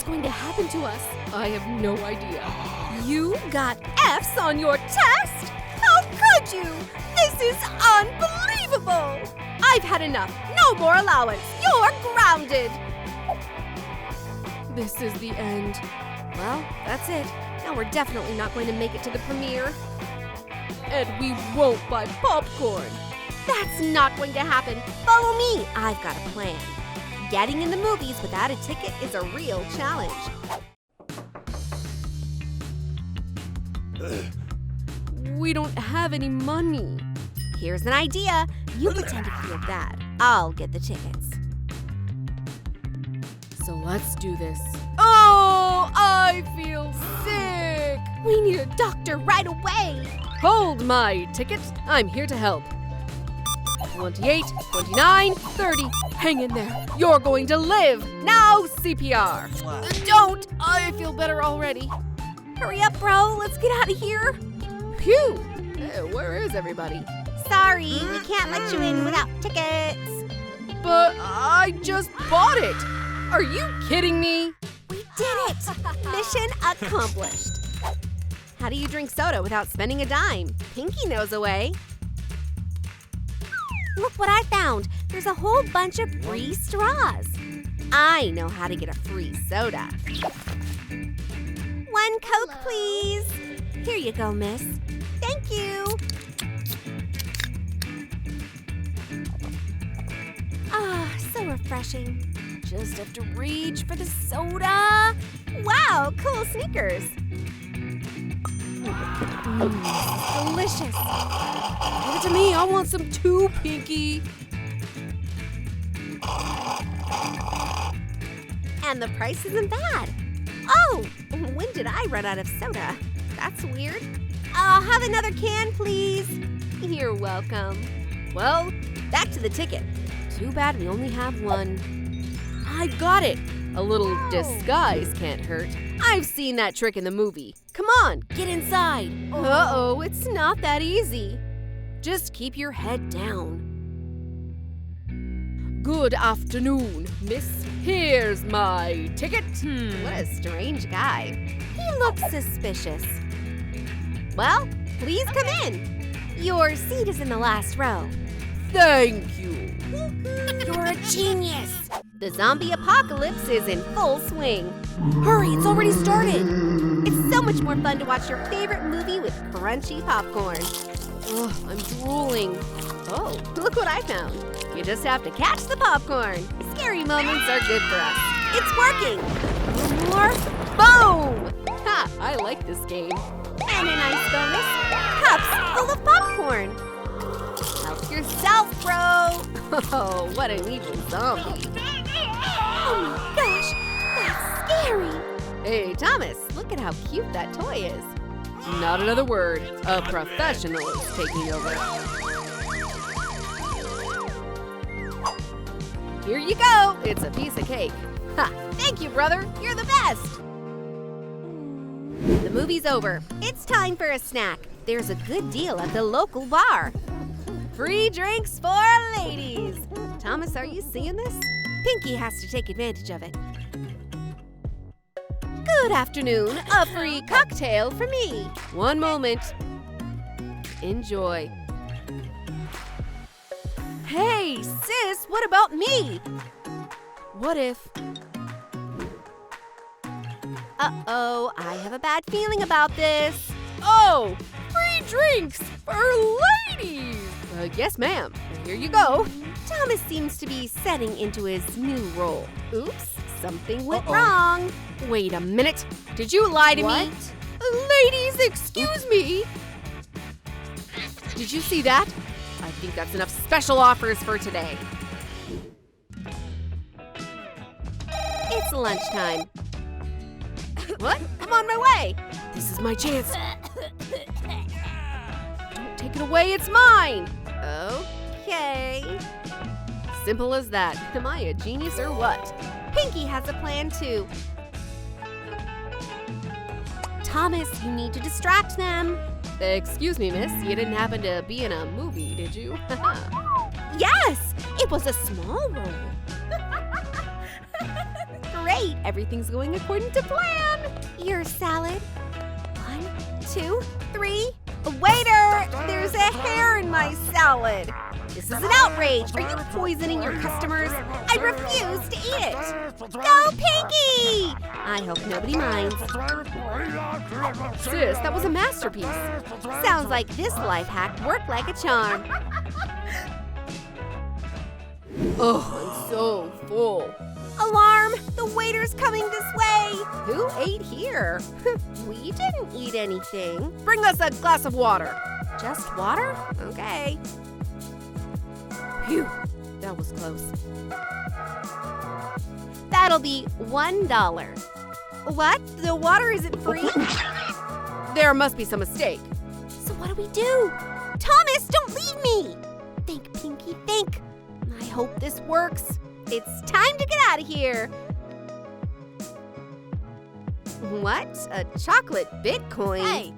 What's going to happen to us? I have no idea. You got F's on your test? How could you? This is unbelievable! I've had enough. No more allowance. You're grounded. This is the end. Well, that's it. Now we're definitely not going to make it to the premiere. And we won't buy popcorn. That's not going to happen. Follow me. I've got a plan. Getting in the movies without a ticket is a real challenge. We don't have any money. Here's an idea. You pretend to feel bad. I'll get the tickets. So let's do this. Oh, I feel sick. We need a doctor right away. Hold my ticket. I'm here to help. 28, 29, 30. Hang in there. You're going to live. Now CPR. Don't. I feel better already. Hurry up, bro. Let's get out of here. Phew. Where is everybody? Sorry, we can't let you in without tickets. But I just bought it. Are you kidding me? We did it. Mission accomplished. How do you drink soda without spending a dime? Pinky knows a way. Look what I found. There's a whole bunch of free straws. I know how to get a free soda. 1 Coke, please. Here you go, miss. Thank you. Ah, so refreshing. Just have to reach for the soda. Wow, cool sneakers. Delicious. Give it to me. I want some too, Pinky. And the price isn't bad. Oh, when did I run out of soda? That's weird. I'll have another can, please. You're welcome. Well, back to the ticket. Too bad we only have one. I got it. A little disguise can't hurt. I've seen that trick in the movie. Come on, get inside. Uh-oh, it's not that easy. Just keep your head down. Good afternoon, miss. Here's my ticket. What a strange guy. He looks suspicious. Well, please come in. Your seat is in the last row. Thank you. You're a genius. The zombie apocalypse is in full swing. Hurry, it's already started. It's so much more fun to watch your favorite movie with crunchy popcorn. Ugh, I'm drooling. Oh, look what I found. You just have to catch the popcorn. Scary moments are good for us. It's working. One more. Boom! Ha, I like this game. And a nice bonus. Cups full of popcorn. Help yourself, bro. Oh, what an evil zombie. Oh my gosh, that's scary. Hey, Thomas, look at how cute that toy is. Not another word. A professional is taking over. Here you go. It's a piece of cake. Ha! Thank you, brother. You're the best. The movie's over. It's time for a snack. There's a good deal at the local bar. Free drinks for ladies. Thomas, are you seeing this? Pinky has to take advantage of it. Good afternoon. A free cocktail for me. One moment. Enjoy. Hey, sis, what about me? What if... Uh-oh, I have a bad feeling about this. Oh, free drinks for ladies. Yes, ma'am. Here you go. Thomas seems to be setting into his new role. Oops, something went wrong. Wait a minute. Did you lie to me? Ladies, excuse me. Did you see that? I think that's enough special offers for today. It's lunchtime. What? I'm on my way. This is my chance. Don't take it away, it's mine. Okay. Simple as that. Am I a genius or what? Pinky has a plan too. Thomas, you need to distract them. Excuse me, miss. You didn't happen to be in a movie, did you? Yes! It was a small role. Great! great. Everything's going according to plan. Your salad. 1, 2, 3. Waiter, there's a hair in my salad. This is an outrage. Are you poisoning your customers? I refuse to eat it. Go, Pinky! I hope nobody minds. Sis, that was a masterpiece. Sounds like this life hack worked like a charm. Oh, I'm so full. Alarm! The waiter's coming this way! Who ate here? We didn't eat anything. Bring us a glass of water. Just water? Okay. Phew, that was close. That'll be $1. What? The water isn't free? There must be some mistake. So what do? Thomas, don't leave me! Think, Pinky, think. I hope this works. It's time to get out of here. What? A chocolate Bitcoin? Hey!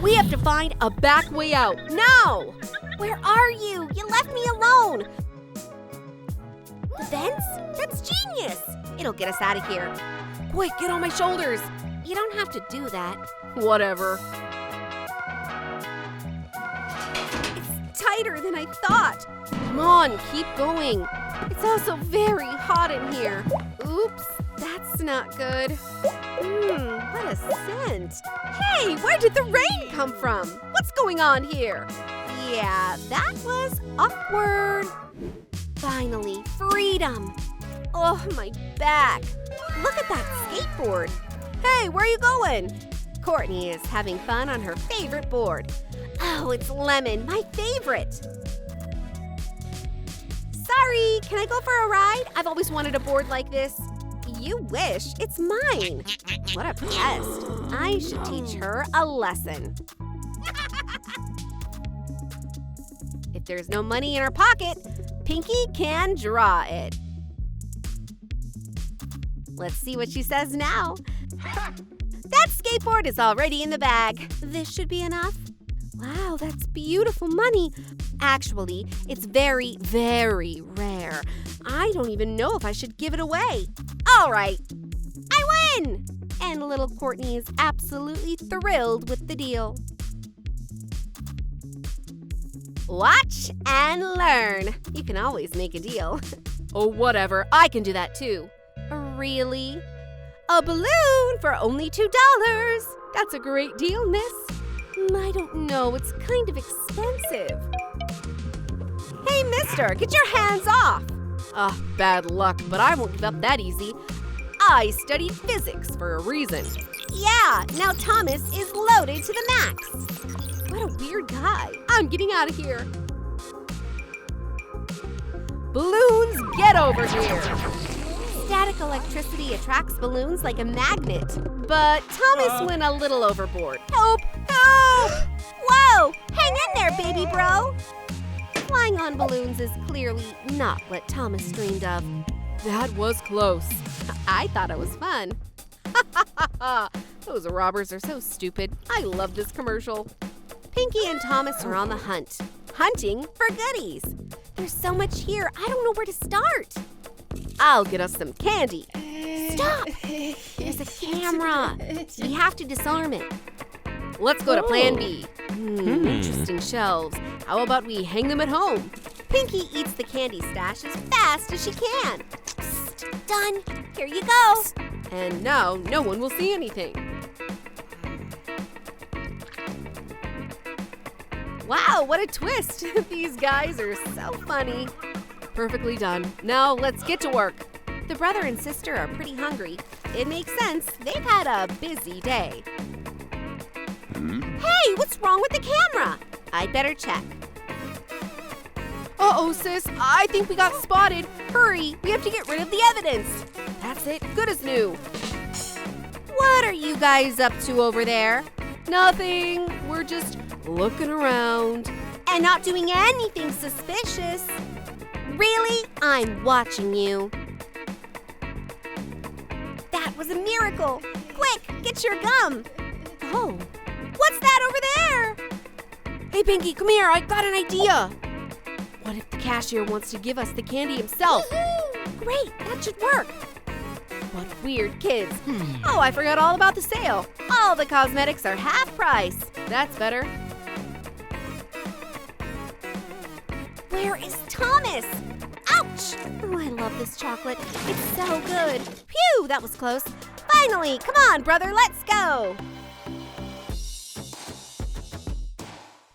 We have to find a back way out, now! Where are you? You left me alone! The vents? That's genius! It'll get us out of here. Quick, get on my shoulders! You don't have to do that. Whatever. It's tighter than I thought. Come on, keep going. It's also very hot in here. Oops, that's not good. What a scent. Hey, where did the rain come from? What's going on here? Yeah, that was awkward. Finally, freedom. Oh, my back. Look at that skateboard. Hey, where are you going? Courtney is having fun on her favorite board. Oh, it's Lemon, my favorite. Sorry, can I go for a ride? I've always wanted a board like this. You wish, it's mine. What a pest. I should teach her a lesson. If there's no money in her pocket, Pinky can draw it. Let's see what she says now. That skateboard is already in the bag. This should be enough. Wow, that's beautiful money. Actually, it's very, very rare. I don't even know if I should give it away. All right, I win! And little Courtney is absolutely thrilled with the deal. Watch and learn. You can always make a deal. Oh, whatever. I can do that too. Really? A balloon for only $2. That's a great deal, miss. I don't know. It's kind of expensive. Hey, mister, get your hands off. Bad luck, but I won't give up that easy. I studied physics for a reason. Yeah, now Thomas is loaded to the max. What a weird guy. I'm getting out of here. Balloons, get over here. Static electricity attracts balloons like a magnet. But Thomas went a little overboard. Help! Help! Whoa! Hang in there, baby bro! Flying on balloons is clearly not what Thomas dreamed of. That was close. I thought it was fun. Those robbers are so stupid. I love this commercial. Pinky and Thomas are on the hunt. Hunting for goodies. There's so much here, I don't know where to start. I'll get us some candy. Stop! There's a camera. We have to disarm it. Let's go to Plan B. Interesting shelves. How about we hang them at home? Pinky eats the candy stash as fast as she can. Psst, done. Here you go. And now no one will see anything. Wow, what a twist. These guys are so funny. Perfectly done. Now let's get to work. The brother and sister are pretty hungry. It makes sense. They've had a busy day. Hey, what's wrong with the camera? I'd better check. Uh-oh, sis. I think we got spotted. Hurry, we have to get rid of the evidence. That's it. Good as new. What are you guys up to over there? Nothing. We're just looking around. And not doing anything suspicious. Really? I'm watching you. That was a miracle. Quick, get your gum. Oh, what's that over there? Hey, Pinky, come here. I got an idea. What if the cashier wants to give us the candy himself? Great, that should work. What weird kids. Oh, I forgot all about the sale. All the cosmetics are half price. That's better. Where is Thomas? Ouch! Oh, I love this chocolate. It's so good. Phew, that was close. Finally, come on, brother, let's go.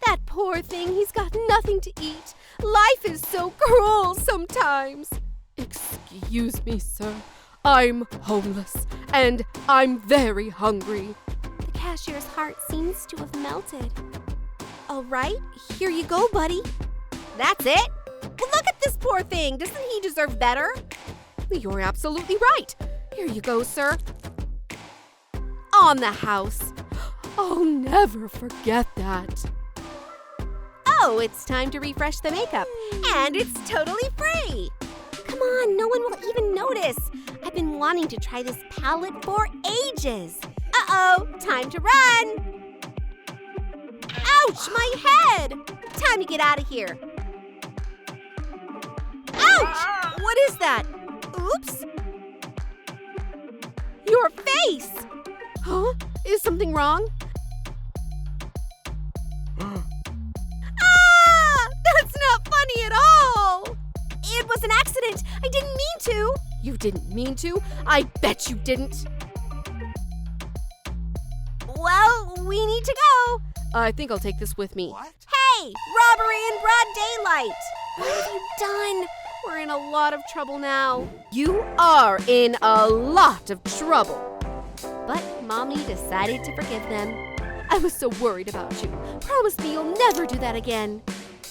That poor thing, he's got nothing to eat. Life is so cruel sometimes. Excuse me, sir. I'm homeless, and I'm very hungry. The cashier's heart seems to have melted. All right, here you go, buddy. That's it? Well, look at this poor thing. Doesn't he deserve better? You're absolutely right. Here you go, sir. On the house. I'll never forget that. Oh, it's time to refresh the makeup. And it's totally free. Come on, no one will even notice. I've been wanting to try this palette for ages. Uh-oh, time to run. Ouch, my head. Time to get out of here. Ouch! What is that? Oops. Your face. Huh? Is something wrong? That's not funny at all! It was an accident! I didn't mean to! You didn't mean to? I bet you didn't! Well, we need to go! I think I'll take this with me. What? Hey! Robbery in broad daylight! What have you done? We're in a lot of trouble now. You are in a lot of trouble. But Mommy decided to forgive them. I was so worried about you. Promise me you'll never do that again.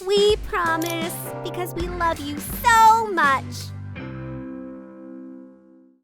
We promise, because we love you so much.